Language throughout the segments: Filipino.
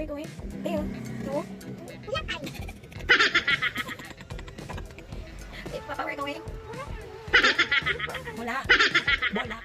going? There. No? Papa, we're going? Wala. Wala.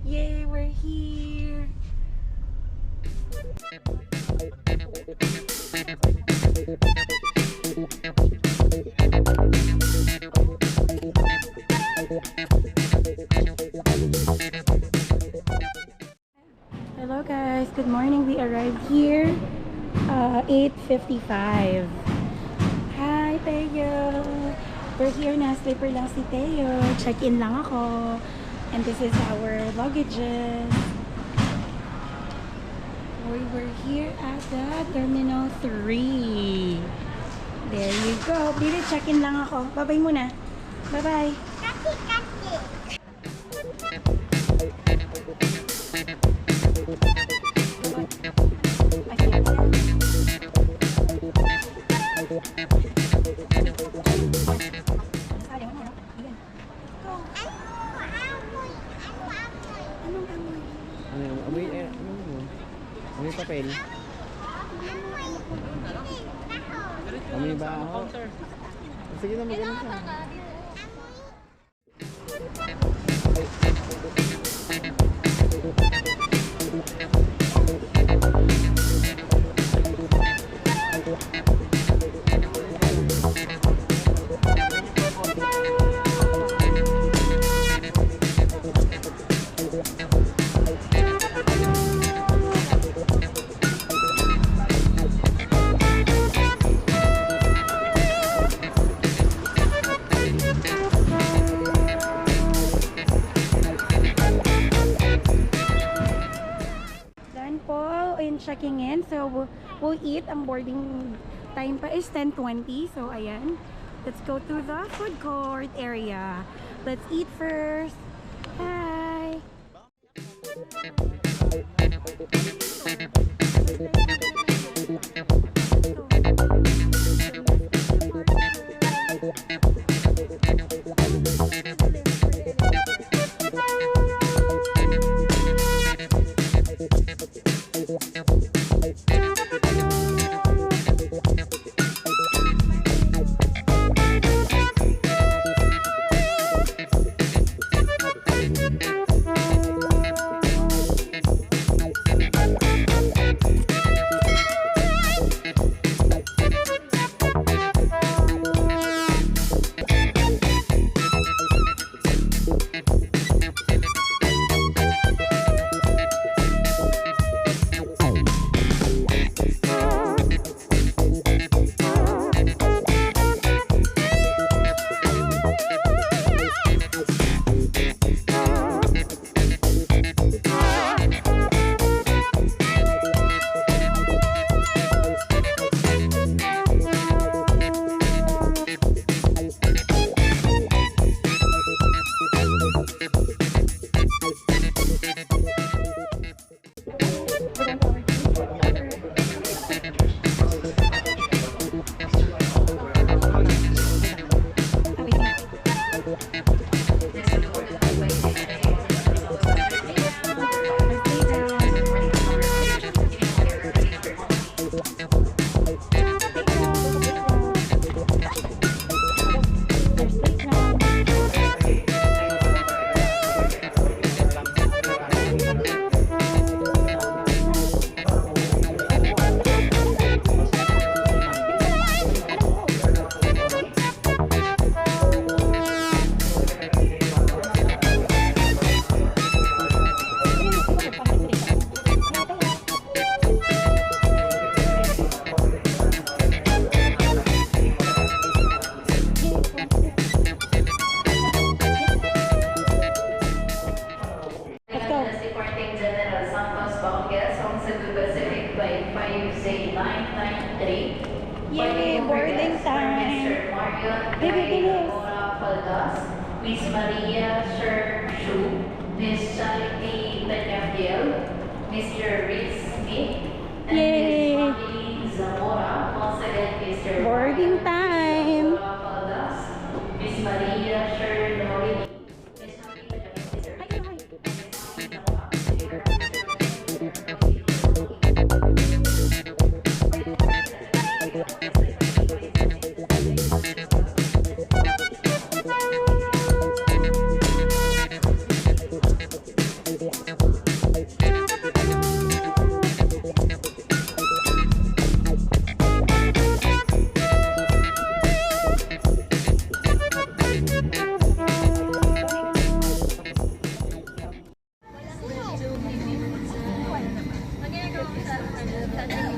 Yay, we're here. Hello guys, good morning. We arrived here 8:55. Hi Teo. We're here na, sleeper lang si Teo. Check-in lang ako. And this is our luggages. We were here at the Terminal 3. There you go. Dito, check-in lang ako. Bye-bye muna. Bye-bye. Amoy papel. Amoy baho. Sige na, maganda siya. Checking in, so we'll eat. Ang boarding time pa is 10:20, so ayan, let's go to the food court area. Let's eat first. Hi. Cebu Pacific Flight 5Z993. Yay, boarding time. Mr. Mario Baby, bilis. Mora Faldas, Miss Maria Sher Shu, Miss Charity Tanyagil, Mr. Rick Smith, and Yay. Miss Family Zamora. Once again, Mr. Boarding time. Mora Faldas, Miss Maria Sher Nori.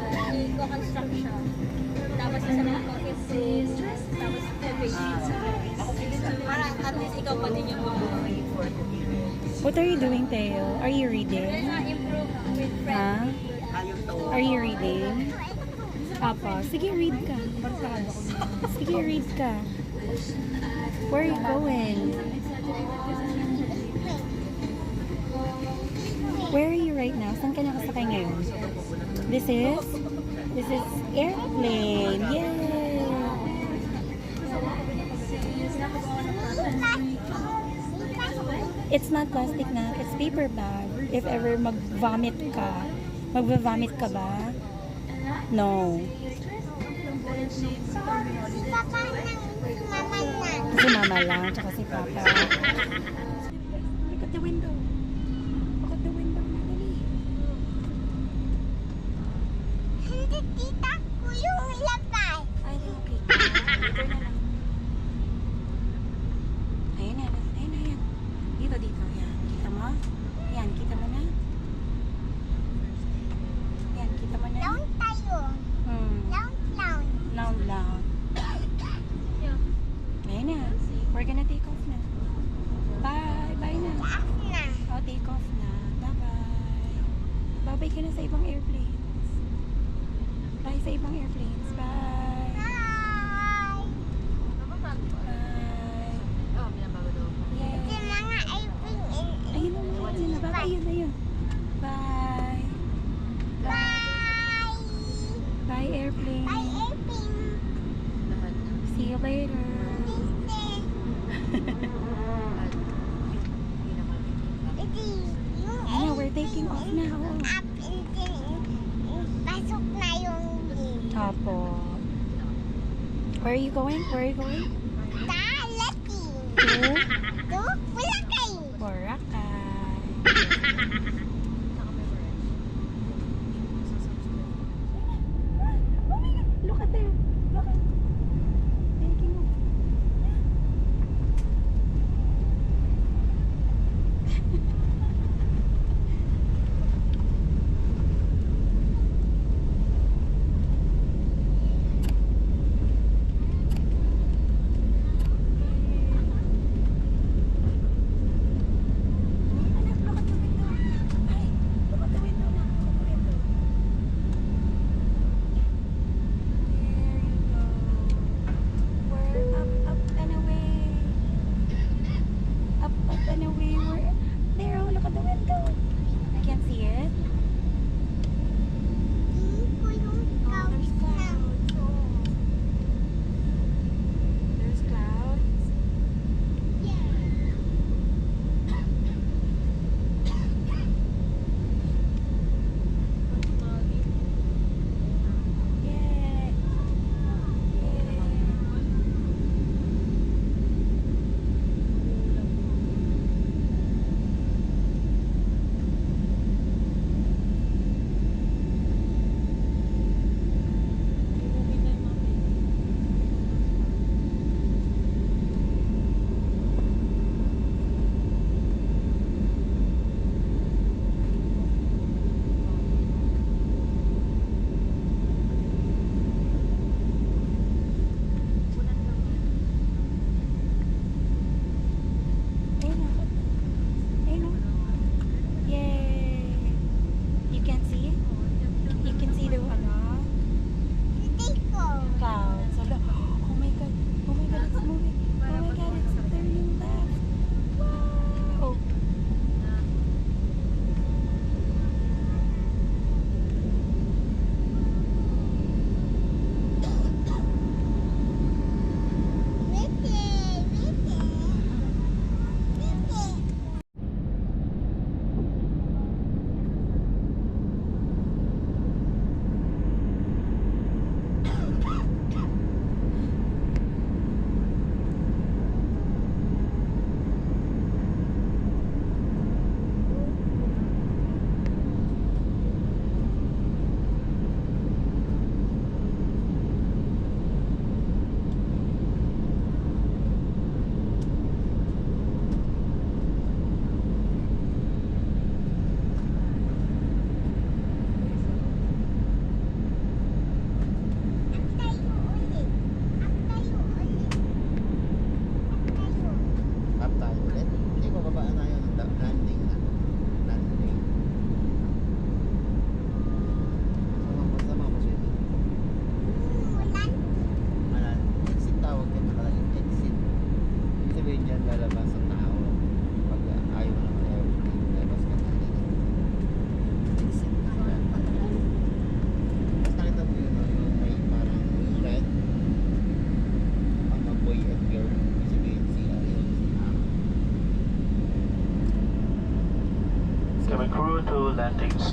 Construction. Tapos sa mga offices, tapos parang at least ikaw pa din yung What are you doing, Teo? Are you reading? improve with Ha? friends. Are you reading? Apa, sige read ka. Sige read ka. Where are you going? Where are you right now? Saan ka nakasakay ngayon? This is airplane. Yay! It's not plastic na. It's paper bag. If ever mag-vomit ka. Mag-vomit ka ba? No. Si mama lang, tsaka si papa. Look at the window. Look at the window. Dali. Hindi tita ko yung labay. Ay, okay. Later na lang. Ayun na, ayun na yan. Dito, dito. Yan. Kita mo? Yan, kita mo na? Yan, kita mo na? Down tayo. Down. Loud, loud. Ayun na. We're gonna take off na. Bye. Bye na. Taas na. Oh, take off na. Bye-bye. Bye-bye ka na sa ibang airplanes. Bye sa ibang airplanes. Bye. Bye. Bye. Yay. Yung mga airplane Ayun na, ayun na. Bye. Ayun na yun. Bye. Bye. Bye, airplane. Bye airplane. See you later. Ito yung Ano, we're taking off na. Oo. up and then pasok na yung Apo. Where are you going? Where are you going? Talati. To To Boracay. Boracay. Look at there. Look at. Taking off.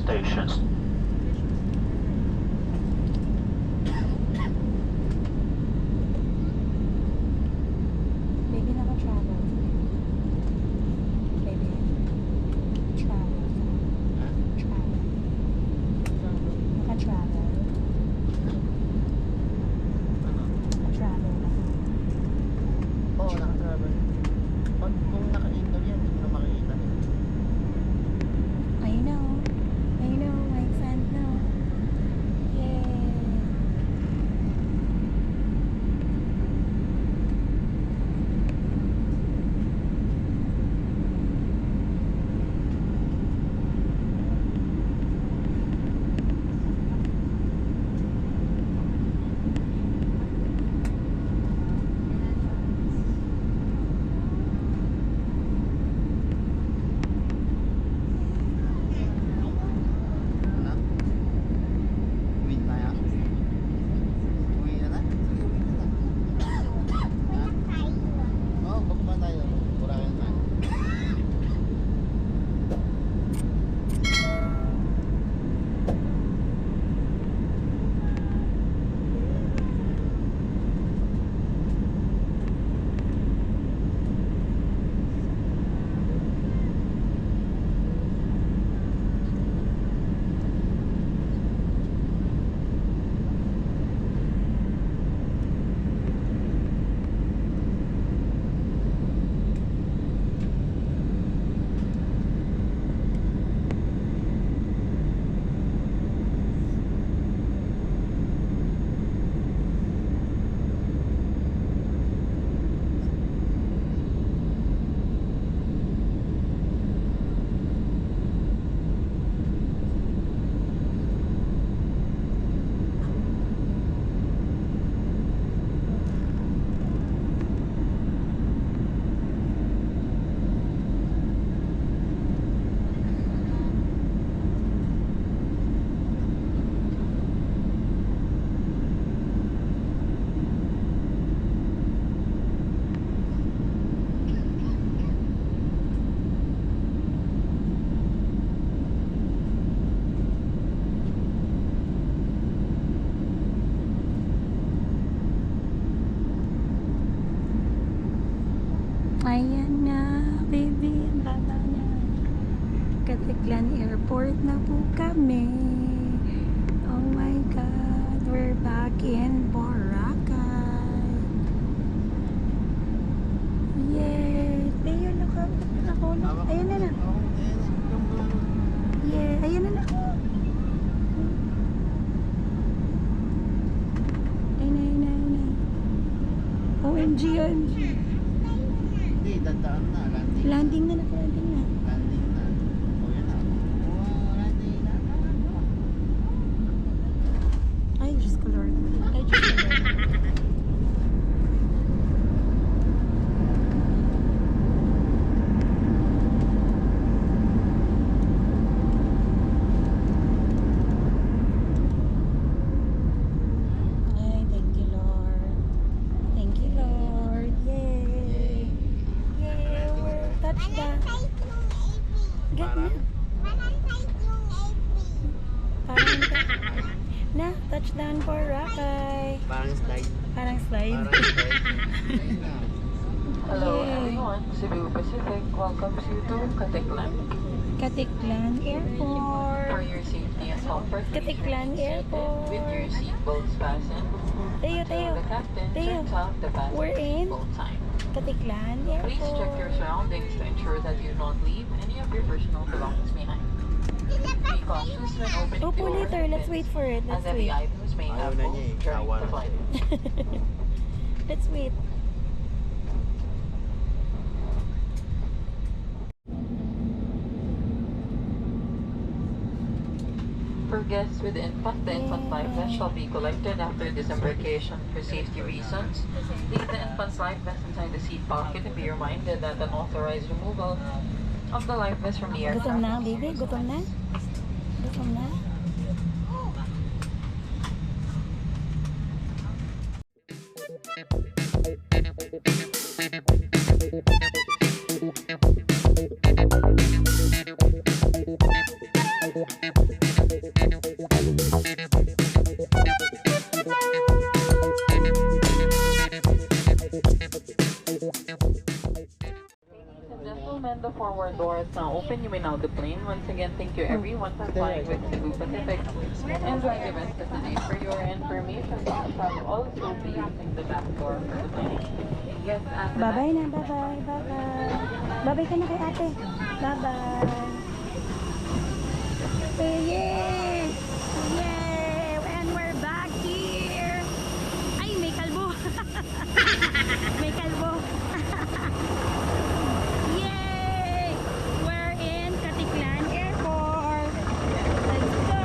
station. Baby, naka-travel. Baby. Travel. Travel. Naka-travel. Naka-travel na. Oo, naka-travel. Kung naka-indoor yan, hindi mo na makikita. I know. I know. My friend know. Yay. Ano? Uwi na yan? Uwi na na? Sige, uwi na na. Oo, bababa tayo. Burakan na. Ayan na, baby. Ang baba na. Caticlan Airport na po kami. Oh my God. We're back in Boracay. Yay. Tayo, nako. Ayan na na. Yeah, ayan na na. Ayun na. OMG, OMG. Hindi, dadaan na. Landing. Landing na. Landing na. O, yan na. Wow, landing na. Ay, Diyos ko, Lord. Ay, Diyos ko, Lord. Ay, thank you, Lord. Thank you, Lord. Yay. Yay, we're touchdown. Get na. Parang na, touchdown Boracay. Parang slide. Parang slide. Parang slide. Ayun na. Hello Yay. everyone, Cebu Pacific welcomes you to Caticlan. Caticlan For Airport. your safety and comfort, Caticlan Airport. with your seatbelts fastened, Tayo. the captain Tayo. turns off the We're in. passenger seatbelt sign. Caticlan Please check your Airport. surroundings to ensure that you don't leave any of your personal belongings behind. Be cautious when opening Opo the later. overhead Let's wait for it. bins, as Let's heavy wait. items may Ayaw have na holes niya eh. during Kawa the na. flight. Let's wait. For guests with infant, the infant life vest shall be collected after disembarkation for safety reasons. Leave the infant's life vest inside the seat pocket and be reminded that an authorized removal of the life vest from the Gutom aircraft na, is baby? Gutom na? Gutom na? Thank you. forward door is now open. You may now deplane. Once again, thank you everyone for flying with Cebu Pacific. Enjoy the rest of the day. For your information, I'll also be using the back door for the plane. Yes, and Bye-bye na, bye-bye, bye-bye. Bye-bye ka na kay ate. Bye-bye. Yay! Yay! And we're back here! Ay, may kalbo! May kalbo! Yay! We're in Katiklan Airport! Let's go!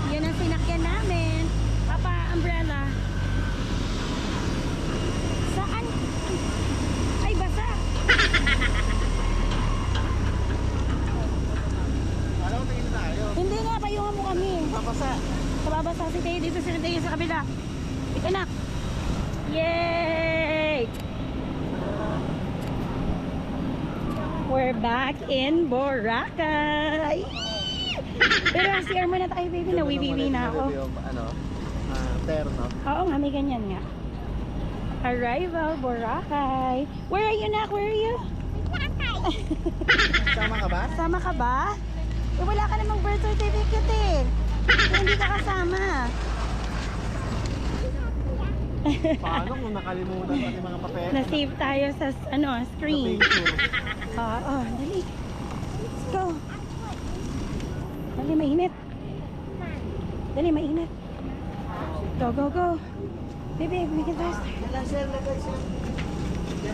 Yan ang sinakyan namin. Papa, umbrella. Saan? Ay, basa. Alam mo, tingin tayo. Hindi nga, payungan mo kami. Papasa. Kababasa si Tayo dito, si Tayo sa kabila. Ika na. Yay! We're back in Boracay. Pero CR muna tayo, baby. Nawiwiwi na ako. Ano, terno. Oo nga, may ganyan nga. Arrival, Boracay. Where are you, Nak? Where are you? Sama ka ba? Sama ka ba? Eh, wala ka namang birth certificate eh. Kaya hindi ka kasama. Paano kung nakalimutan pati mga papel? Na-save tayo sa ano, screen. Oo, dali. Let's go. Dali, mainit. Dali, mainit. Go, go, go. Baby, make it faster.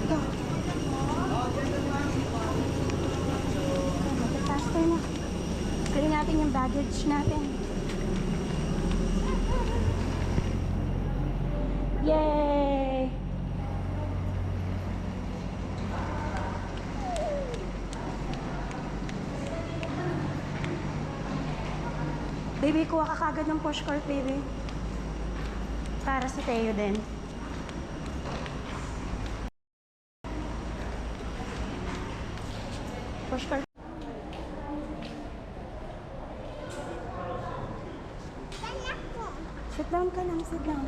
Go. Make it faster na. Dali natin yung baggage natin. Yay! Baby, kuha ka kagad ng push cart, baby. Para sa Teo din. Push cart. Sit down ka lang, sit down.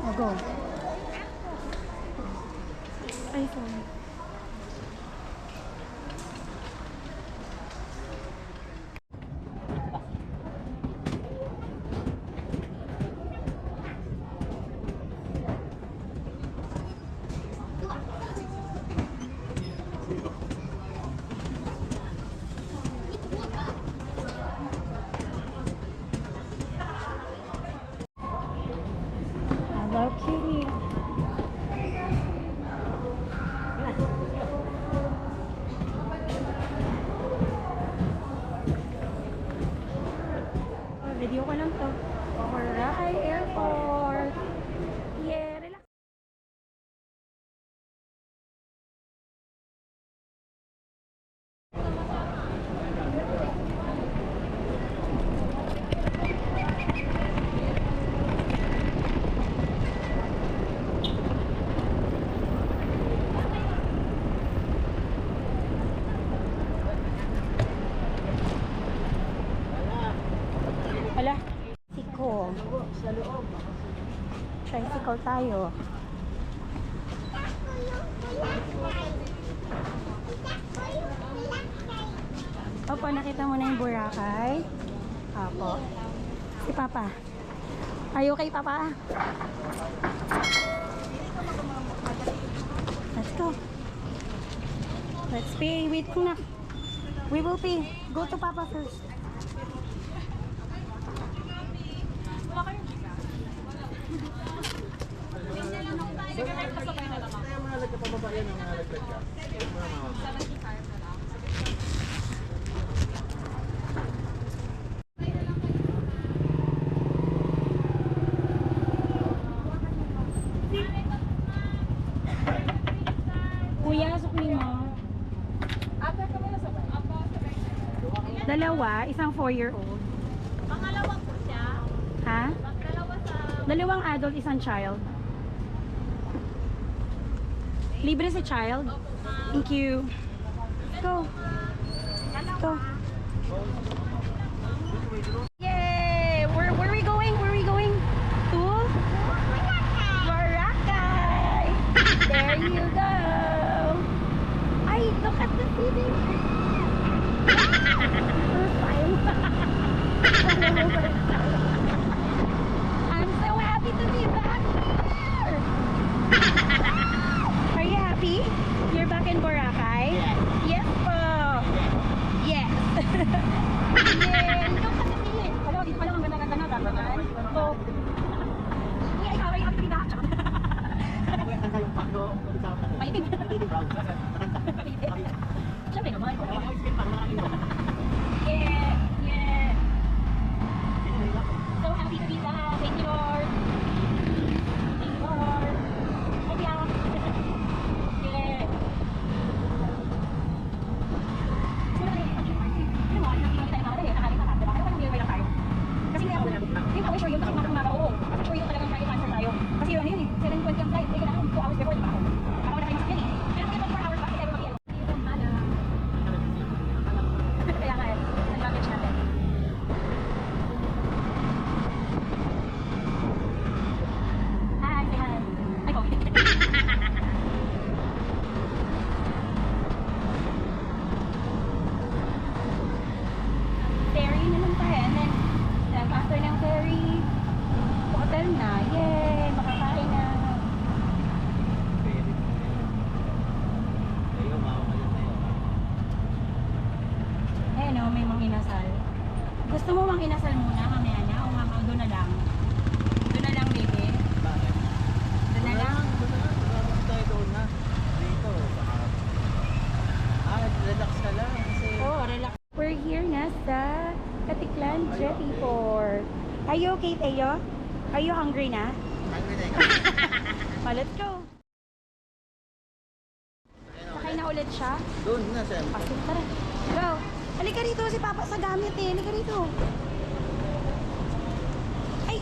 Oh, go. Ay, sorry. Hello, kitty. Video ko lang to. Boracay Airport. Yeah, relax. Hala, tricycle. Tricycle tayo. Opo, nakita mo na yung Boracay? Opo. Si Papa. Are you okay, Papa? Let's go. Let's pay. Wait na. We will pay. Go to Papa first. Kuya, sukli mo. Dalawa, isang 4-year-old. Pangalawa po siya. Ha? Dalawang adult, isang child. Libre sa child? Thank you. Let's go. Let's go. Yay! Where are we going? Where are we going? To? Boracay! There you go! Ay, look at the city! First time. I'm so happy to be back here! Are you happy? You're back in Boracay? Yes po! Yes! Yay! Look at the city! Hello, dito pa lang ang ganda-ganda na dapat. So, yeah, how are you happy to be back? Maitim. Siyempre naman. Yeah, yeah. So happy to be back. Thank you, Lord. Thank you, Lord. Thank you. Yeah. Kasi kaya ako na, yung ako sure yun, kasi mga oo. Kasi sure yun talagang Friday transfer tayo. Kasi yun yun, 7:20 ang flight. Eh, kailangan 2 hours before, diba ako? Ako na kayo masakyan eh. Pero kung 24 hours ba, kasi tayo mag-iyan. Kaya nga, nag-manage natin. Hi, say hi. Ay, po. Ferry naman tayo. And then, after ng ferry, hotel na. Yay! Makakain na. Ayan o, may mga inasal. Gusto mo mang inasal muna, mamaya na? O mama, doon na lang? Doon na lang, baby? Doon na lang? Relax ka lang kasi Oh, relax. We're here na sa Katiklan Jetty Port. Are you okay, Teo? Are you hungry na? Oh, let's go. Sakay na ulit siya. doon na siya. Pasok, tara. Go. Halika rito, si Papa sa gamit eh. Halika rito. Ay!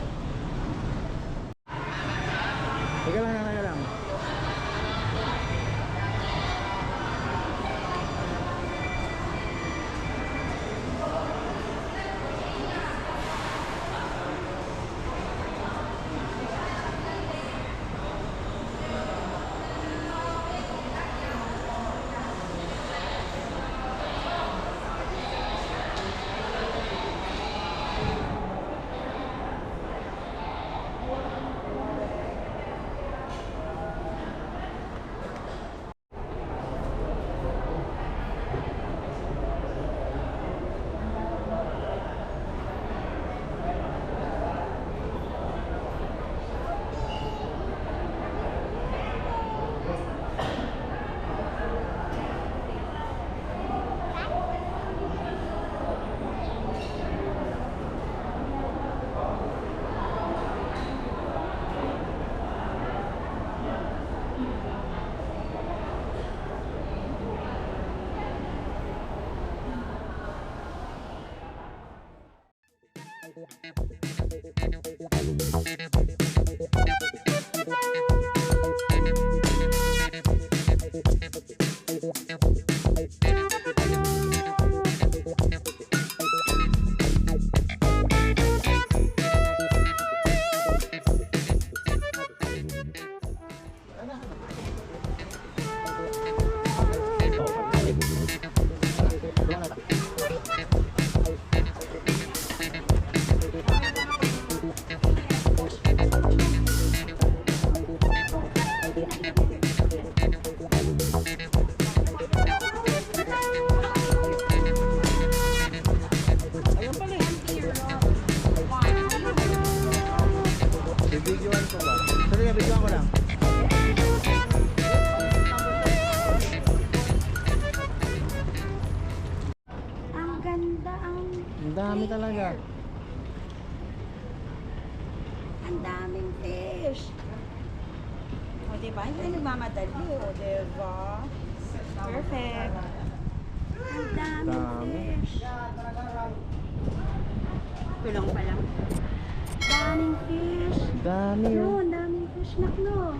Teka lang, teka lang. Bibigyan ko ba? Sorry, bibigyan ko lang. Ang ganda, Ang dami talaga. ang daming fish. O, diba? Hindi tayo nagmamadali. O, diba? Perfect. Ang daming Dami. fish. Tulong pa lang. daming fish. Dami No, oh. ang daming fish na no.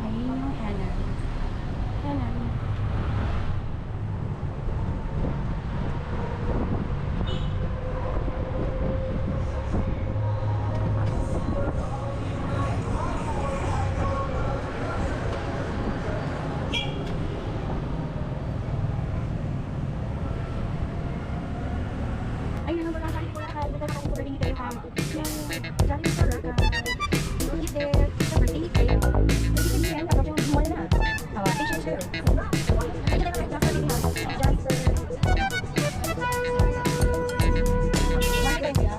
Ayun yung Henry. Henry. Ayun, wala kang pulakan. Wala kang pulakan kayo ha. Yung Johnny Burger. You eat there. It's a birthday kayo. Pwede ka niyan. Kapag yung mall na. Awa, Asian sir. Pwede ka naman nasa rin ha. John sir. One time ya.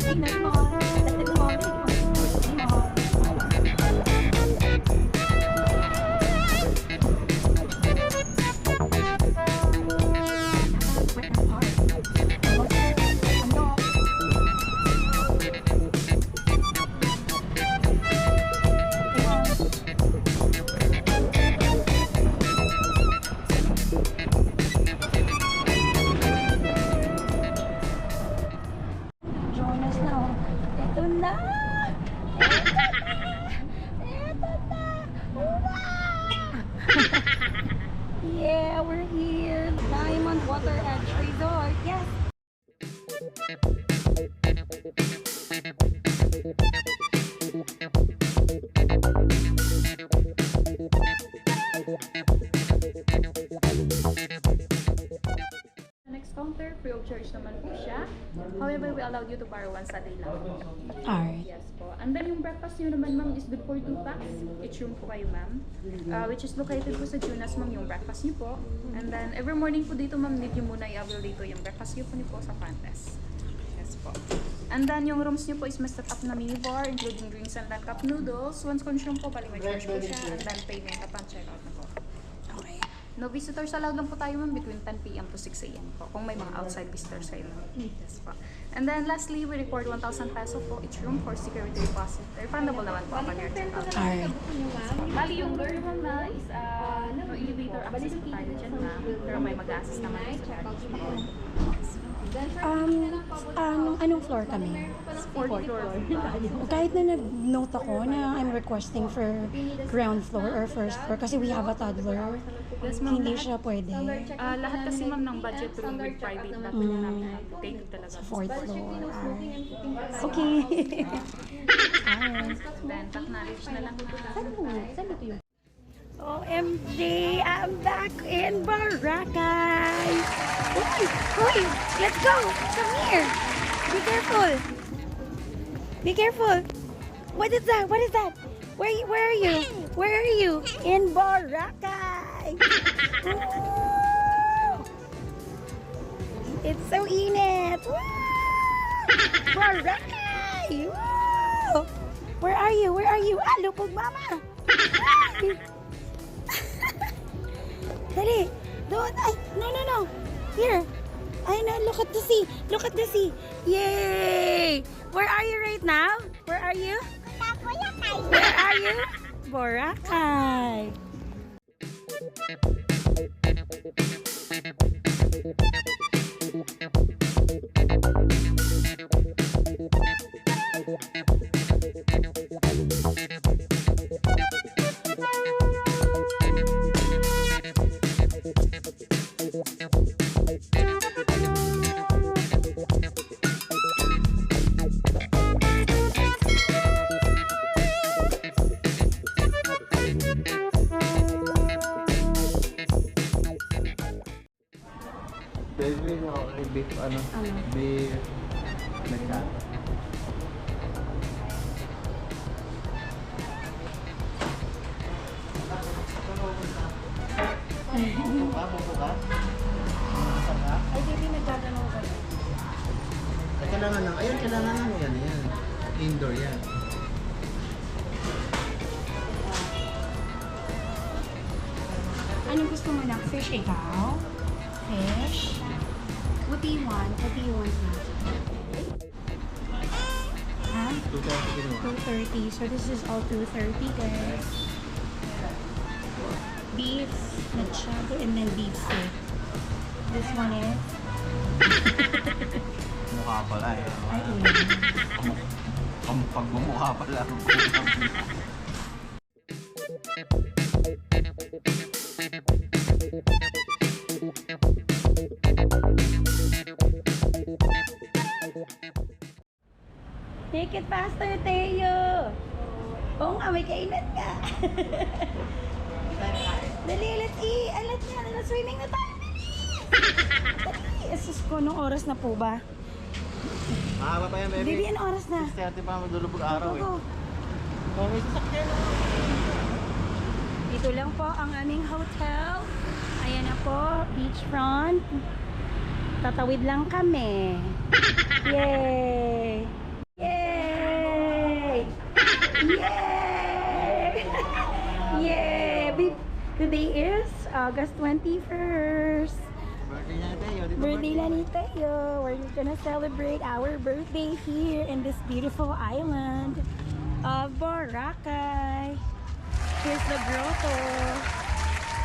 Tingnan mo. Dagdag mo. Jonas na oh. Ito na! Ito na! Wow! Yeah, we're here. Diamond Water Edge Resort. Yes! Next counter, free of charge naman po siya. However, we allowed you to borrow once a day lang po. Alright. Yes po. And then yung breakfast nyo naman, ma'am, is good for 2 packs. Each room po kayo, ma'am. Which is located po sa Junas, ma'am, yung breakfast nyo po. And then, every morning po dito, ma'am, need nyo muna i-avail dito yung breakfast nyo po niyo po sa front desk. Yes po. And then, yung rooms nyo po is may set up na minibar, including drinks and then cup noodles. Once consume po, bali may charge po siya. And then, payment upon checkout na po. Okay. No visitors allowed lang po tayo, ma'am, between 10 p.m. to 6 a.m. po. Kung may mga outside visitors kayo, ma'am. Yes po. And then, lastly, we record 1,000 peso po each room for security deposit. Refundable naman po upon your checkout. Alright. Bali, yung door naman na is no elevator access po tayo dyan, ma'am. Pero may mag-access naman po sa garage po. Anong floor kami? Fourth floor. Kahit na nag-note ako na I'm requesting for ground floor or first floor kasi we have a toddler. Yes, ma'am. Hindi siya pwede. Lahat kasi, ma'am, ng budget room with private na po namin take talaga. Fourth floor. Alright. Okay. Alright. Then, acknowledge na lang po namin. OMG, I'm back in Boracay. Uy, let's go. Come here. Be careful. Be careful. What is that? What is that? Where are you? Where are you? In Boracay. Woo! It's so init. Woo! Boracay. Woo! Where are you? Where are you? Ah, lupog mama. Dali. Doon. Ay, no. Here. Ay, no, look at the sea. Look at the sea. Yay! Where are you right now? Where are you? Where are you? Boracay. Baby, beef, beef, nagkata. kailangan lang. Ayun, kailangan lang yan. Yan. Indoor yan. Anong gusto mo na? Fish ikaw? Fish? What do you want? What do you want na? Ha? 230 ginawa. 230. So this is all 230 guys. Beef machado and then beef steak. This one is? Mukha pala eh. Ay, ulam. Pag bumukha pala. Make it faster, Teo! Oo nga, may kainan ka. Dali, let's eat. Let's na, let's swimming na tayo. Dali. Asus ko, anong oras na po ba? Mahaba pa yan, baby. Baby, anong oras na? 6:30 pa magdulubog araw eh. Go. Oh, may sasakyan. Dito lang po ang aming hotel. Ayan na po, beachfront. Tatawid lang kami. Yay! Yay! Yay! Yay! Today is August 21st. Birthday niya tayo. Birthday na ni Teo. We're gonna celebrate our birthday here in this beautiful island of Boracay. Here's the grotto.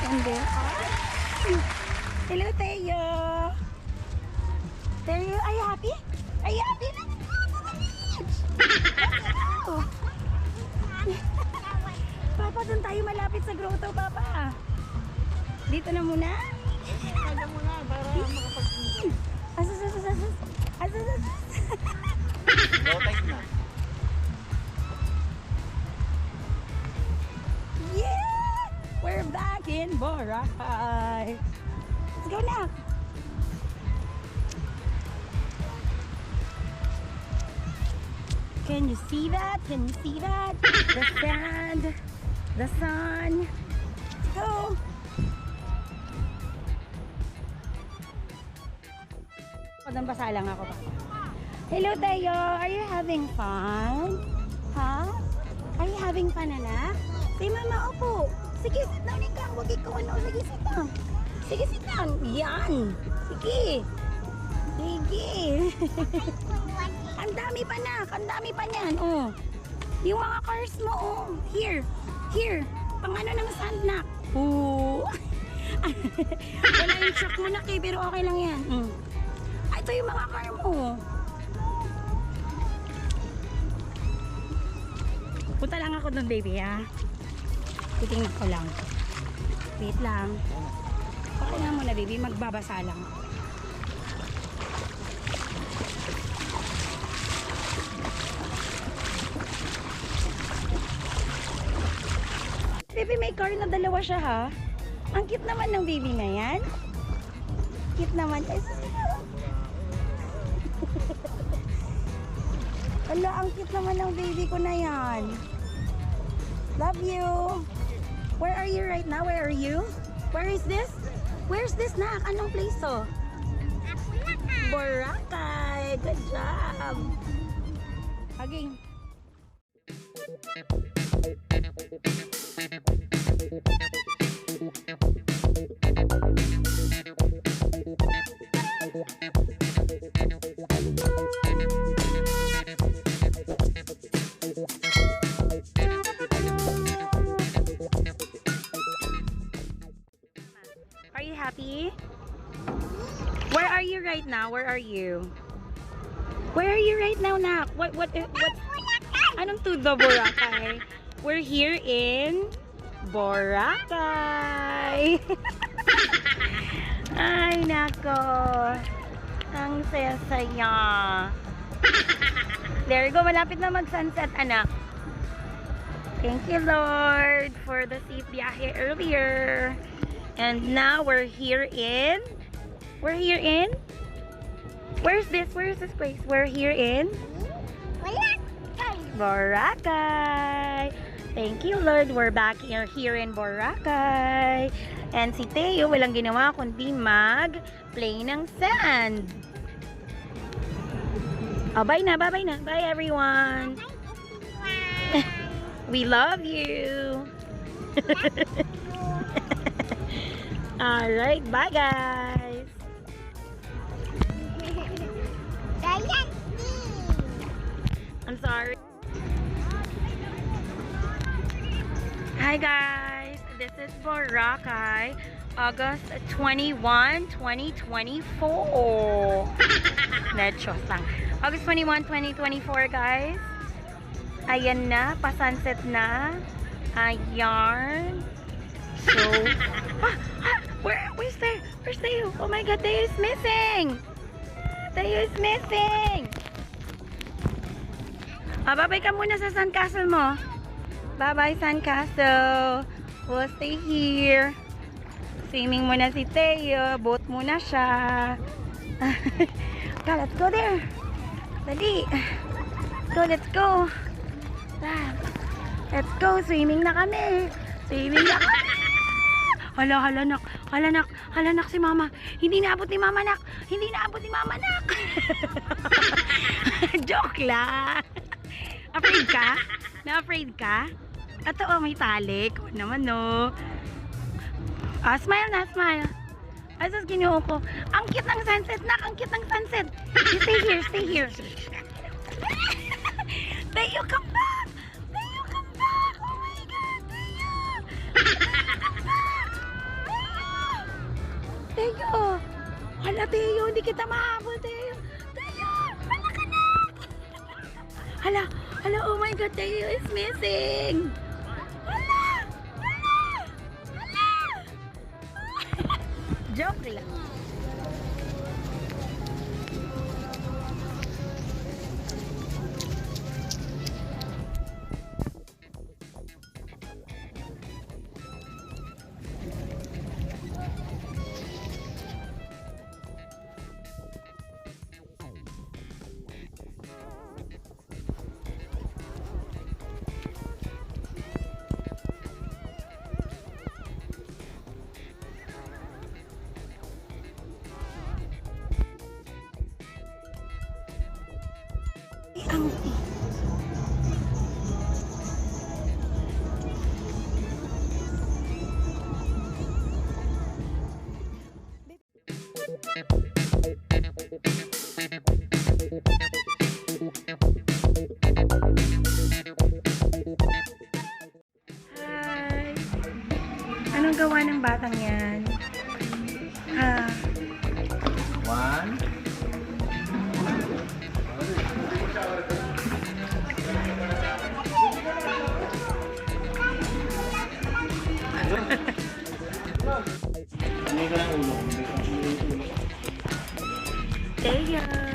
And then, hello Teo. Teo, are you happy? Are you happy? Let's go to the beach. Let's go. Papa, dun tayo malapit sa grotto, Papa. Dito na muna. Kaya muna para makapag-enjoy. Asus. Low tide na. Yeah! We're back in Boracay. Let's go now. Can you see that? Can you see that? The sand, the sun. Let's go. Basa lang ako pa. Hello Tayo, are you having fun? Huh? Are you having fun, anak? Say mama, opo. Sige, sit down ikaw. Huwag ikaw ano. Sige, sit down. Sige, sit down. Yan. Sige. Sige. Ang dami pa na. Ang dami pa niyan. Oh. Yung mga cars mo, oh. Here. Here. Pang ano ng sandnak. Oh. Wala yung shock mo na kay, pero okay lang yan. Ito yung mga car mo. Punta lang ako dun, baby, ha? Titingnan ko lang. Wait lang. Okay lang muna, baby. Magbabasa lang. Baby, may car na dalawa siya, ha? Ang cute naman ng baby na yan. Cute naman. Ala, ang cute naman ng baby ko na yan. Love you. Where are you right now? Where are you? Where is this? Where's this, nak? Anong place to? Boracay. Good job. Hugging. Are you happy? Where are you right now? Where are you? Where are you right now, nak? What anong to the Boracay? We're here in Boracay. Ay, nako. Ang saya-saya. There you go. Malapit na mag-sunset, anak. Thank you, Lord, for the safe biyahe earlier. And now we're here in... Where's this? Where's this place? We're here in... Boracay. Thank you, Lord. We're back here in Boracay. And si Teo, walang ginawa kundi mag-play ng sand. Oh, bye na, bye na. Bye everyone. We love you. Alright, bye guys. I'm sorry. Hi guys, this is Boracay, August 21, 2024. Nechos lang. August 21, 2024 guys. Ayan na, pa-sunset na. Ayan. So, where's Tayo? Where's Tayo? Oh my God, Tayo is missing. Tayo is missing. Babay ka muna sa sandcastle mo. Bye-bye, sandcastle. We'll stay here. Swimming muna si Tayo. Boat muna siya. Okay, let's go there. Dali. Let's go. Let's go. Swimming na kami. Swimming na kami. Hala nak si mama. Hindi naabot ni mama nak. Joke lang. Afraid ka? Na-afraid ka? Ato, oh, may talik. O naman, no. Smile na, smile. Asas ginoo ko. Ang cute ng sunset, nak. Ang cute ng sunset. You stay here. Tayo, come back. Oh my God, Tayo. Hala, Tayo. Hindi kita mahabol, Tayo. Hala ka na. Hala, oh my God, Tayo is missing. Hala. Joke lang. Hi! Anong gawa ng batang yan? Ha? One. There you go.